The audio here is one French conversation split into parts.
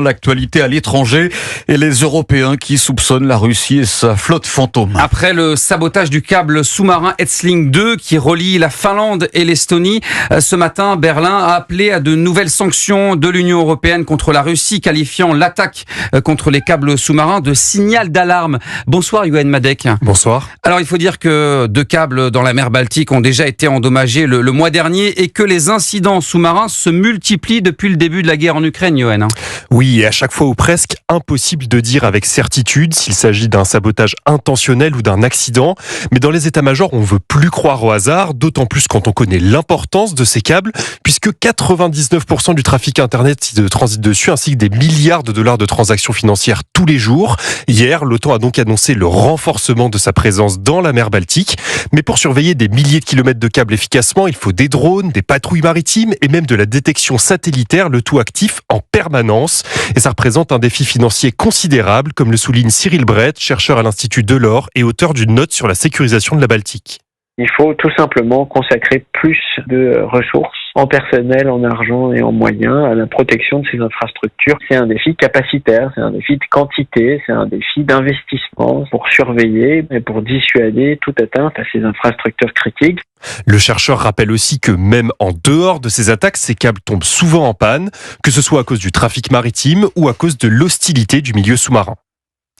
L'actualité à l'étranger et les Européens qui soupçonnent la Russie et sa flotte fantôme. Après le sabotage du câble sous-marin Edsling 2 qui relie la Finlande et l'Estonie, ce matin, Berlin a appelé à de nouvelles sanctions de l'Union européenne contre la Russie, qualifiant l'attaque contre les câbles sous-marins de signal d'alarme. Bonsoir Yoann Madec. Bonsoir. Alors il faut dire que 2 câbles dans la mer Baltique ont déjà été endommagés le mois dernier et que les incidents sous-marins se multiplient depuis le début de la guerre en Ukraine, Yoann. Oui, et à chaque fois ou presque, impossible de dire avec certitude s'il s'agit d'un sabotage intentionnel ou d'un accident. Mais dans les états-majors, on ne veut plus croire au hasard, d'autant plus quand on connaît l'importance de ces câbles, puisque 99% du trafic Internet transite dessus, ainsi que des milliards de dollars de transactions financières tous les jours. Hier, l'OTAN a donc annoncé le renforcement de sa présence dans la mer Baltique. Mais pour surveiller des milliers de kilomètres de câbles efficacement, il faut des drones, des patrouilles maritimes et même de la détection satellitaire, le tout actif en permanence. Et ça représente un défi financier considérable, comme le souligne Cyril Brett, chercheur à l'Institut Delors et auteur d'une note sur la sécurisation de la Baltique. Il faut tout simplement consacrer plus de ressources en personnel, en argent et en moyens à la protection de ces infrastructures. C'est un défi capacitaire, c'est un défi de quantité, c'est un défi d'investissement pour surveiller et pour dissuader toute atteinte à ces infrastructures critiques. Le chercheur rappelle aussi que même en dehors de ces attaques, ces câbles tombent souvent en panne, que ce soit à cause du trafic maritime ou à cause de l'hostilité du milieu sous-marin.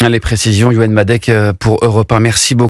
Les précisions, Yoann Madec pour Europe 1. Merci beaucoup.